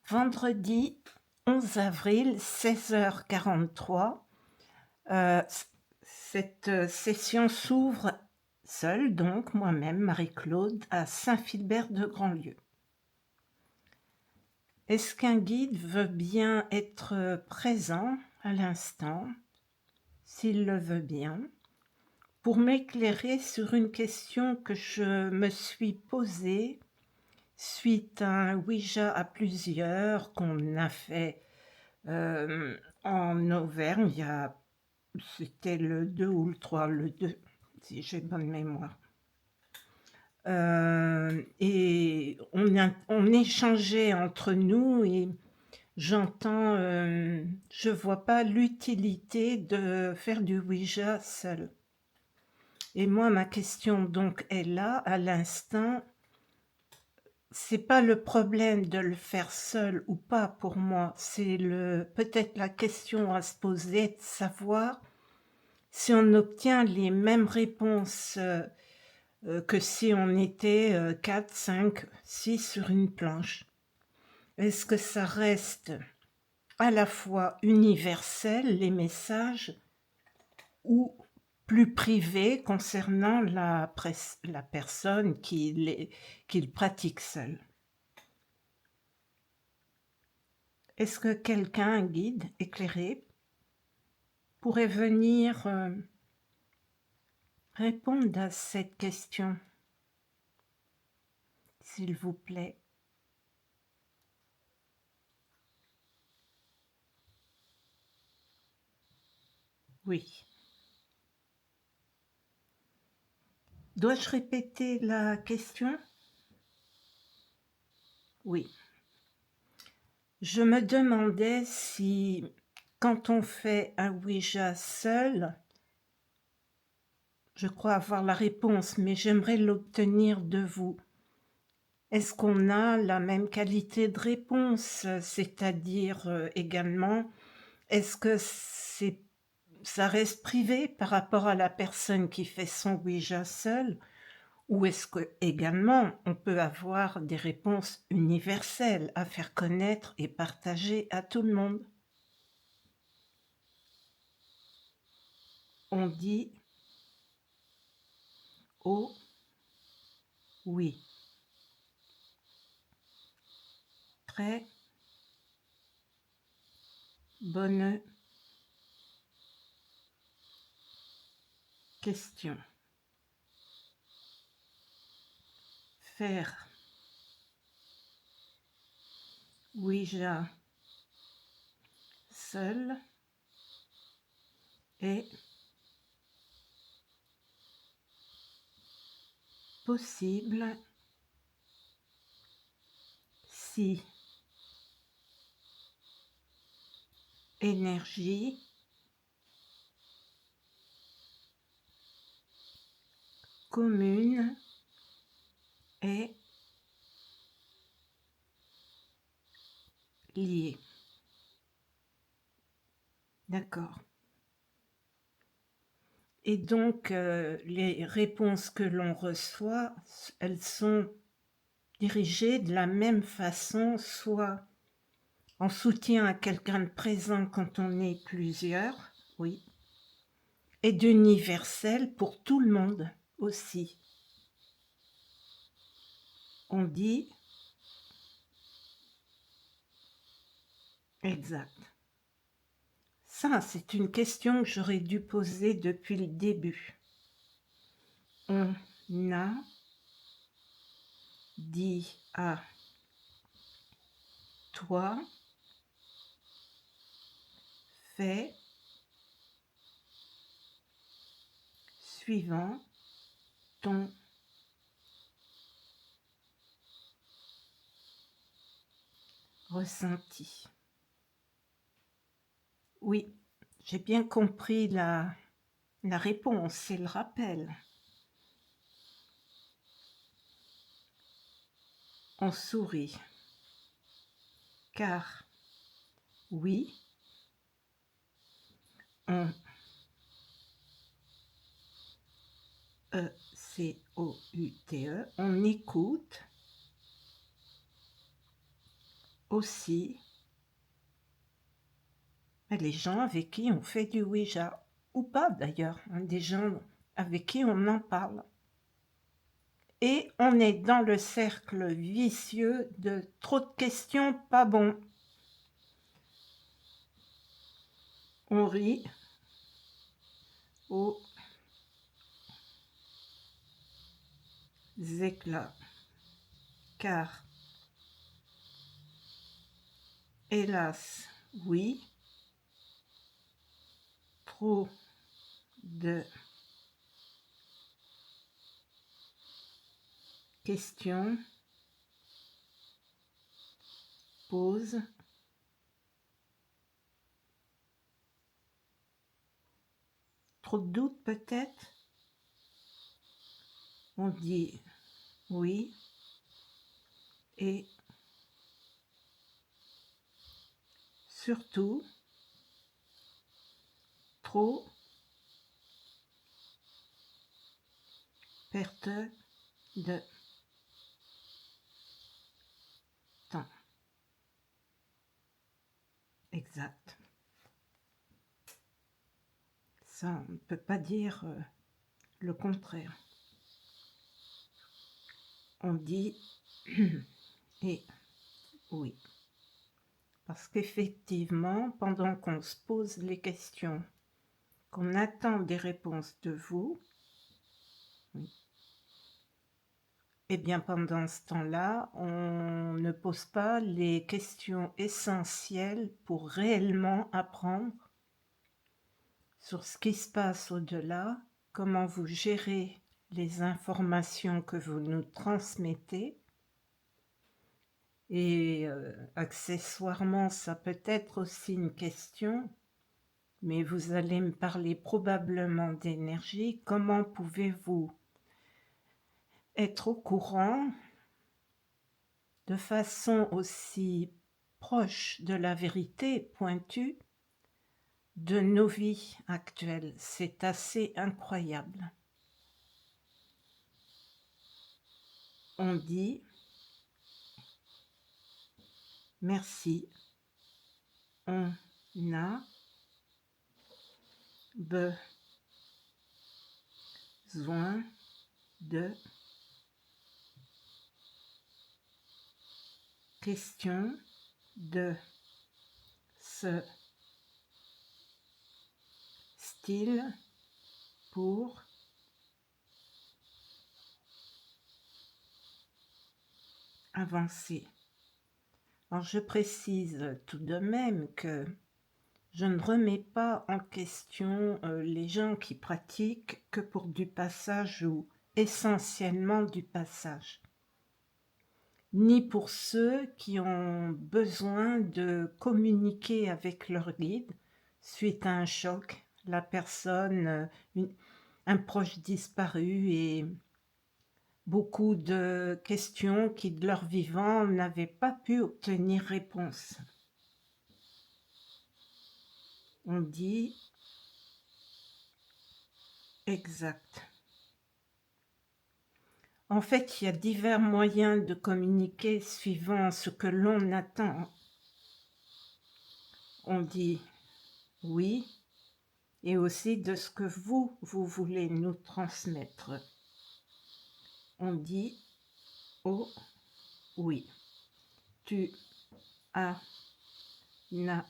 Vendredi 11 avril, 16h43. Cette session s'ouvre seule, donc moi-même, Marie-Claude, à Saint-Philbert de Grandlieu. Est-ce qu'un guide veut bien être présent à l'instant, s'il le veut bien, pour m'éclairer sur une question que je me suis posée suite à un Ouija à plusieurs qu'on a fait en Auvergne, c'était le 2 ou le 3, le 2, si j'ai bonne mémoire. Et on échangeait entre nous et j'entends, je vois pas l'utilité de faire du Ouija seul. Et moi, ma question donc est là, à l'instant. C'est pas le problème de le faire seul ou pas pour moi, c'est peut-être la question à se poser de savoir si on obtient les mêmes réponses que si on était 4, 5, 6 sur une planche. Est-ce que ça reste à la fois universel, les messages, ou plus privé concernant la personne qui le pratique seule? Est-ce que quelqu'un, un guide éclairé, pourrait venir répondre à cette question, s'il vous plaît? Oui. Dois-je répéter la question? Oui. Je me demandais si, quand on fait un Ouija seul, je crois avoir la réponse, mais j'aimerais l'obtenir de vous. Est-ce qu'on a la même qualité de réponse? C'est-à-dire également, est-ce que ça reste privé par rapport à la personne qui fait son Ouija seul? Ou est-ce que également on peut avoir des réponses universelles à faire connaître et partager à tout le monde? On dit oh oui. Très bonne question. Faire Ouija seul est possible si énergie commune est liée. D'accord. Et donc, les réponses que l'on reçoit, elles sont dirigées de la même façon, soit en soutien à quelqu'un de présent quand on est plusieurs, oui, et d'universel pour tout le monde aussi. On dit exact. Ça, c'est une question que j'aurais dû poser depuis le début. On a dit à toi, fais suivant ton ressenti. Oui, j'ai bien compris la réponse, c'est le rappel. On sourit, car oui, on écoute, on écoute aussi les gens avec qui on fait du Ouija, ou pas d'ailleurs, hein, des gens avec qui on en parle. Et on est dans le cercle vicieux de trop de questions, pas bon. On rit aux éclats, car, hélas, oui, trop de questions posent trop de doutes peut-être. On dit oui et surtout trop perte de temps. Exact. Ça, on ne peut pas dire le contraire. On dit et oui. Parce qu'effectivement, pendant qu'on se pose les questions, qu'on attend des réponses de vous, eh bien pendant ce temps-là, on ne pose pas les questions essentielles pour réellement apprendre sur ce qui se passe au-delà, comment vous gérez les informations que vous nous transmettez. Et accessoirement, ça peut être aussi une question, mais vous allez me parler probablement d'énergie. Comment pouvez-vous être au courant de façon aussi proche de la vérité pointue de nos vies actuelles? C'est assez incroyable. On dit merci, on a besoin de questions de ce style pour avancer. Alors je précise tout de même que je ne remets pas en question les gens qui pratiquent que pour du passage ou essentiellement du passage, ni pour ceux qui ont besoin de communiquer avec leur guide suite à un choc, la personne, un proche disparu et beaucoup de questions qui de leur vivant n'avaient pas pu obtenir réponse. On dit exact. En fait, il y a divers moyens de communiquer suivant ce que l'on attend. On dit oui et aussi de ce que vous voulez nous transmettre. On dit oh oui. Tu analyses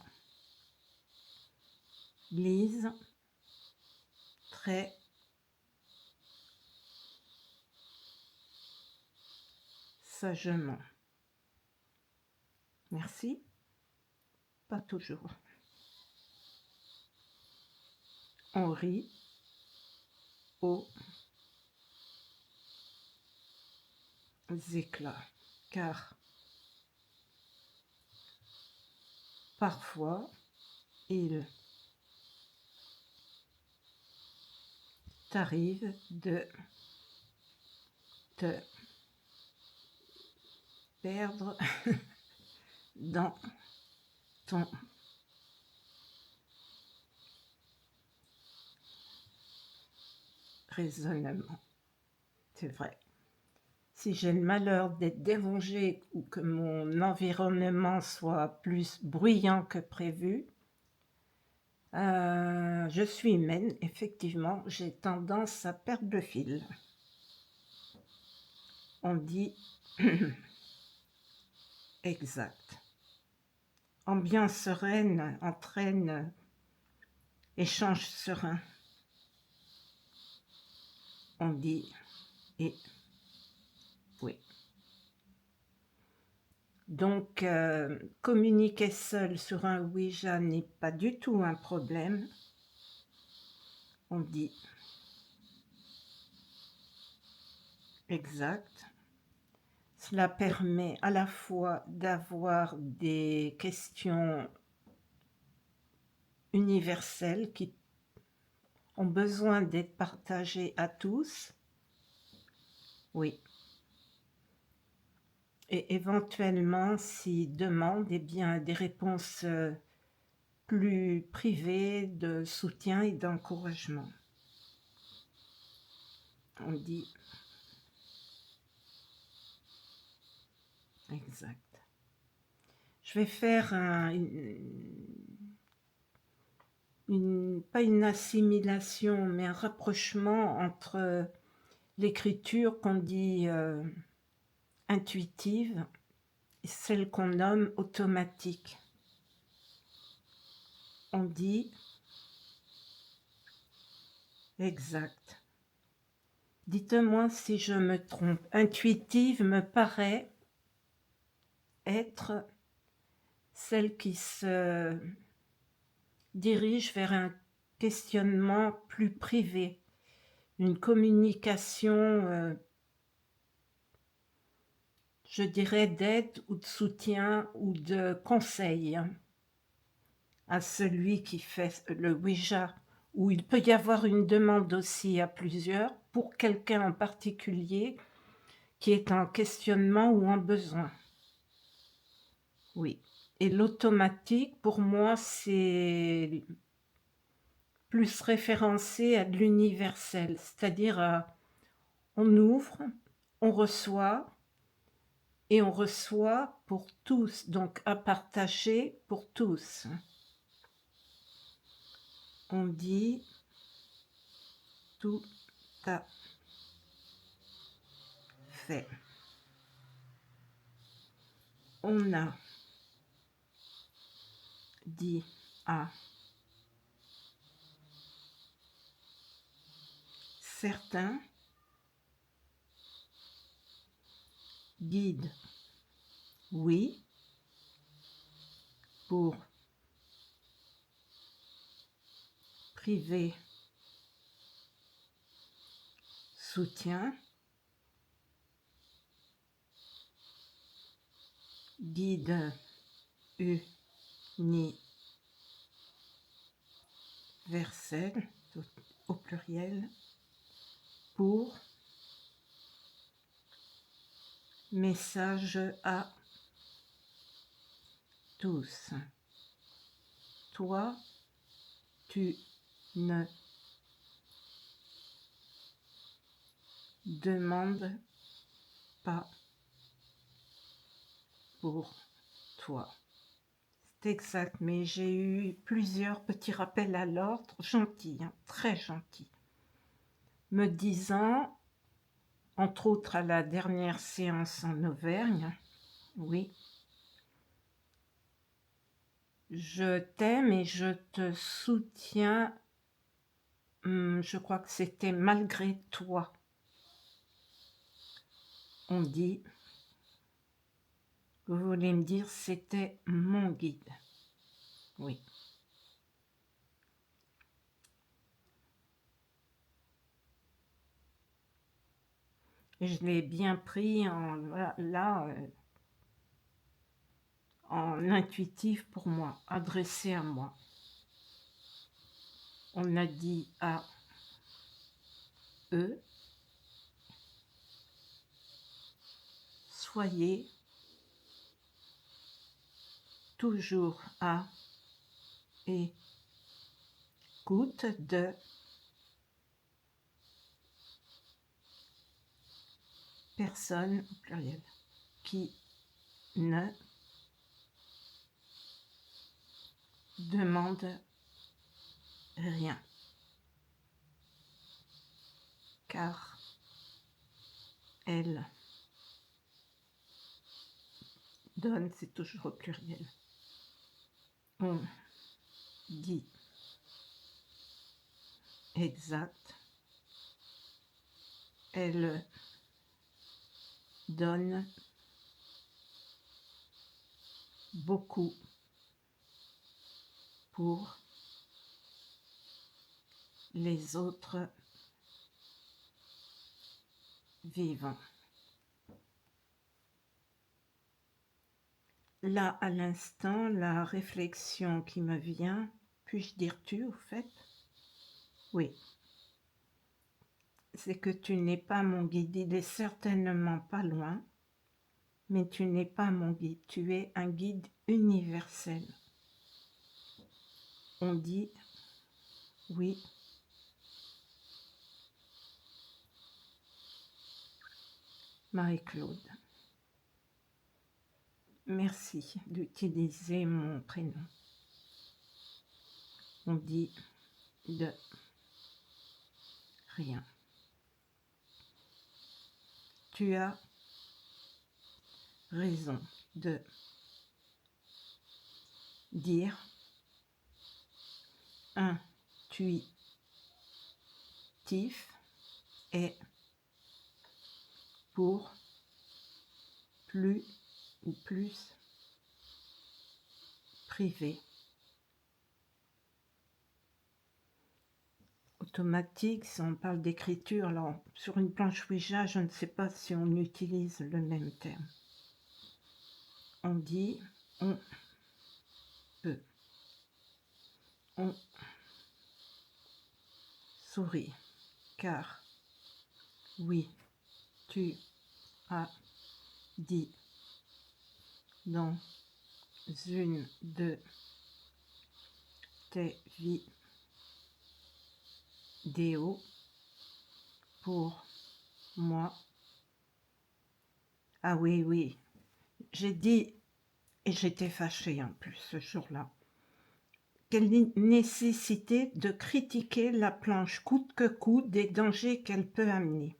très sagement. Merci. Pas toujours. On rit aux éclats, car parfois il t'arrive de te perdre dans ton raisonnement. C'est vrai. si j'ai le malheur d'être dérangée ou que mon environnement soit plus bruyant que prévu, je suis humaine, effectivement, j'ai tendance à perdre le fil. On dit exact. Ambiance sereine entraîne échange serein. On dit et oui. Donc, communiquer seul sur un Ouija n'est pas du tout un problème. On dit exact. Cela permet à la fois d'avoir des questions universelles qui ont besoin d'être partagées à tous. Oui. Et éventuellement, s'ils demandent, eh bien, des réponses plus privées de soutien et d'encouragement. On dit exact. Je vais faire pas une assimilation, mais un rapprochement entre l'écriture qu'on dit intuitive et celle qu'on nomme automatique. On dit exact. Dites-moi si je me trompe. Intuitive me paraît être celle qui se dirige vers un questionnement plus privé, une communication, je dirais, d'aide ou de soutien ou de conseil à celui qui fait le Ouija, où il peut y avoir une demande aussi à plusieurs pour quelqu'un en particulier qui est en questionnement ou en besoin. Oui. Et l'automatique, pour moi, c'est plus référencé à de l'universel, c'est-à-dire on ouvre, on reçoit, et on reçoit pour tous, donc à partager pour tous. On dit tout à fait. On a dit à certains guides, oui, pour privé soutien, guide universel au pluriel pour message à tous. Toi, tu ne demandes pas pour toi. C'est exact, mais j'ai eu plusieurs petits rappels à l'ordre, gentils, hein, très gentils, me disant, entre autres à la dernière séance en Auvergne, oui, je t'aime et je te soutiens, je crois que c'était malgré toi. On dit, vous voulez me dire, c'était mon guide. Oui. Et je l'ai bien pris en intuitif pour moi, adressé à moi. On a dit à eux, soyez toujours à écoute de personne au pluriel qui ne demande rien, car elle donne, c'est toujours au pluriel. On dit exact, elle donne beaucoup pour les autres vivants. Là, à l'instant, la réflexion qui me vient, puis-je dire tu, au fait? Oui. C'est que tu n'es pas mon guide. Il est certainement pas loin, mais tu n'es pas mon guide. Tu es un guide universel. On dit oui. Marie-Claude. Merci d'utiliser mon prénom. On dit de rien. Tu as raison de dire intuitif et pour plus ou plus privé. Automatique, si on parle d'écriture, alors sur une planche Ouija, je ne sais pas si on utilise le même terme. On dit on peut. On sourit, car oui, tu as dit dans une de tes vidéos pour moi. Ah oui, oui, j'ai dit, et j'étais fâchée en plus ce jour-là, quelle nécessité de critiquer la planche coûte que coûte des dangers qu'elle peut amener.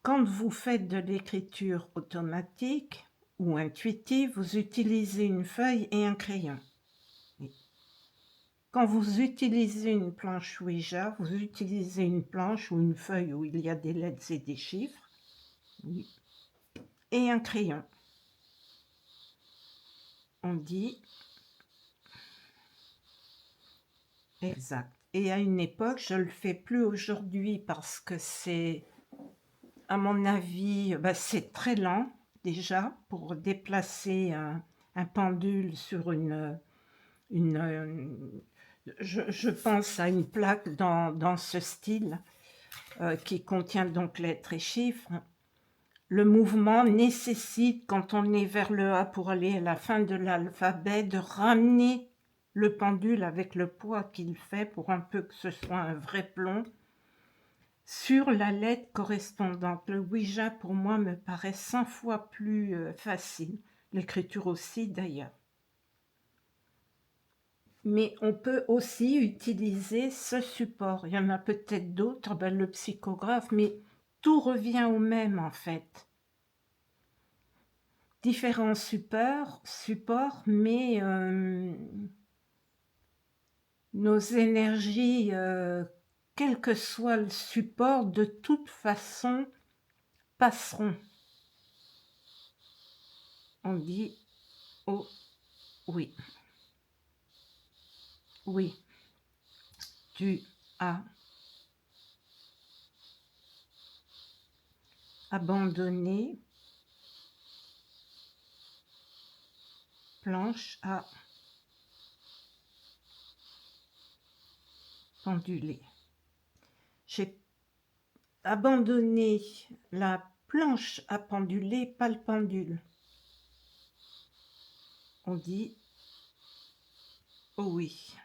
Quand vous faites de l'écriture automatique ou intuitive, vous utilisez une feuille et un crayon. Quand vous utilisez une planche Ouija, vous utilisez une planche ou une feuille où il y a des lettres et des chiffres, et un crayon. On dit exact. Et à une époque, je ne le fais plus aujourd'hui parce que c'est, à mon avis, c'est très lent déjà pour déplacer un pendule sur je pense à une plaque dans ce style qui contient donc lettres et chiffres. Le mouvement nécessite, quand on est vers le A pour aller à la fin de l'alphabet, de ramener le pendule avec le poids qu'il fait pour un peu que ce soit un vrai plomb sur la lettre correspondante. Le Ouija, pour moi, me paraît 100 fois plus facile. L'écriture aussi, d'ailleurs. Mais on peut aussi utiliser ce support. Il y en a peut-être d'autres, le psychographe, mais tout revient au même, en fait. Différents supports, mais nos énergies, quel que soit le support, de toute façon, passeront. On dit oh oui. Oui, tu as abandonné planche à penduler. J'ai abandonné la planche à penduler, pas le pendule. On dit oh oui.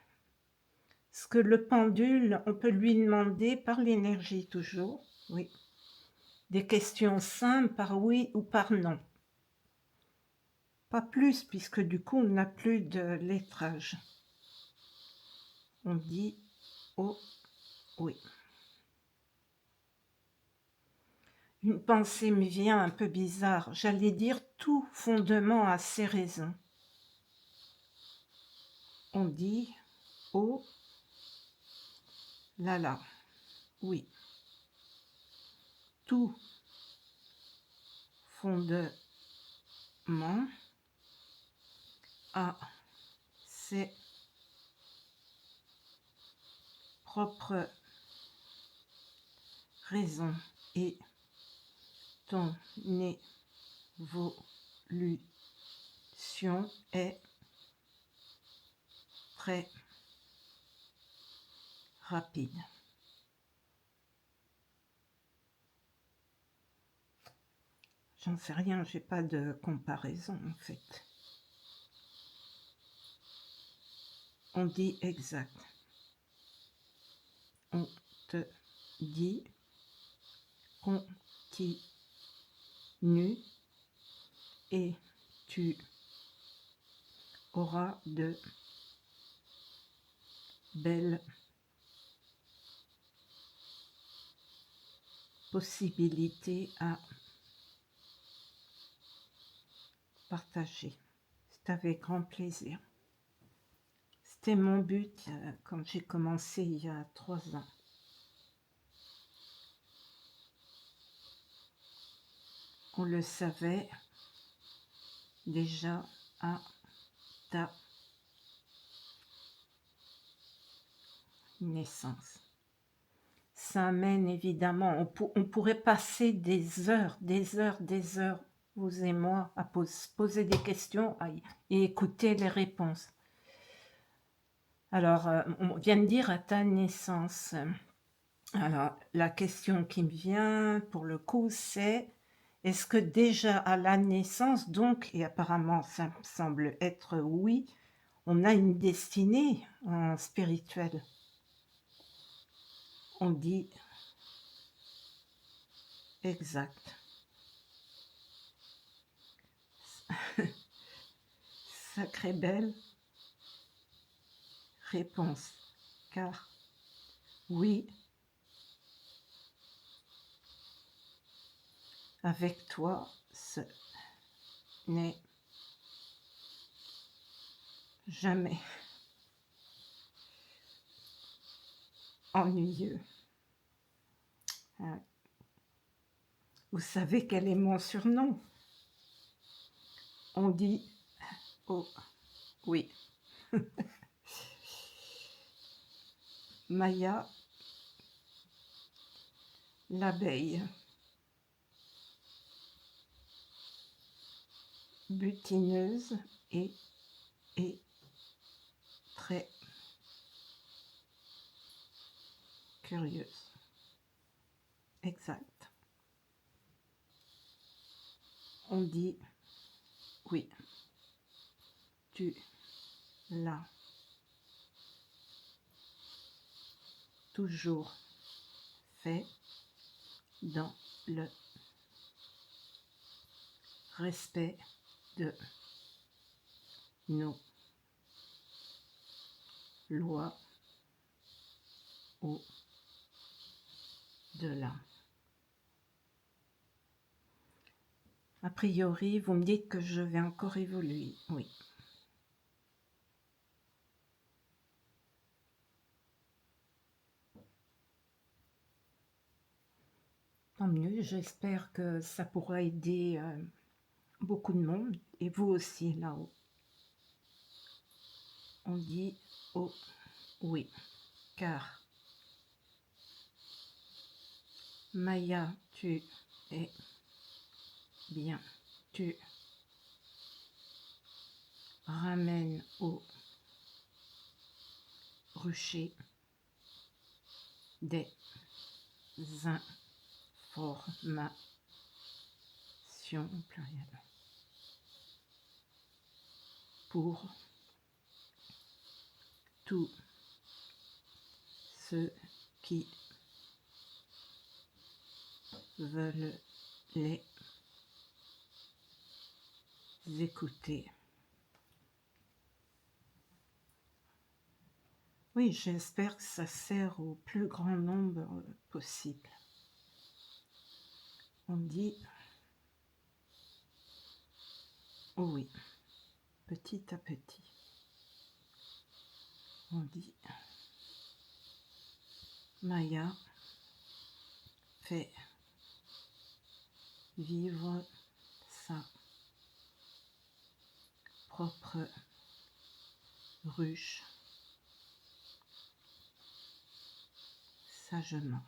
Parce que le pendule, on peut lui demander par l'énergie toujours, oui. des questions simples par oui ou par non. Pas plus, puisque du coup, on n'a plus de lettrage. On dit oh oui. Une pensée me vient un peu bizarre. J'allais dire tout fondement a ses raisons. On dit oh là là. Oui. Tout fondement a ses propres raisons et ton évolution est très rapide. J'en sais rien, j'ai pas de comparaison en fait. On dit exact. On te dit continue et tu auras de belles possibilités à partager. C'est avec grand plaisir. C'était mon but quand j'ai commencé il y a 3 ans. On le savait déjà à ta naissance. Ça amène évidemment, on pourrait passer des heures, vous et moi, à poser des questions et écouter les réponses. Alors, on vient de dire à ta naissance. Alors, la question qui me vient pour le coup, c'est est-ce que déjà à la naissance, donc, et apparemment ça me semble être oui, on a une destinée en spirituel? On dit exact. Sacrée belle réponse, car oui, avec toi, ce n'est jamais ennuyeux. Vous savez quel est mon surnom? On dit oh oui. Maya l'abeille. Butineuse et très curieuse. Exact. On dit oui. Tu l'as toujours fait dans le respect de nos lois au-delà. A priori, vous me dites que je vais encore évoluer. Oui. Tant mieux, j'espère que ça pourra aider beaucoup de monde, et vous aussi là-haut. On dit oh oui, car Maya, tu es bien, tu ramènes au rucher des informations plurielles pour tous ceux qui veulent les écouter. Oui, j'espère que ça sert au plus grand nombre possible. On dit oh oui, petit à petit. On dit Maya fait vivre sa propre ruche sagement.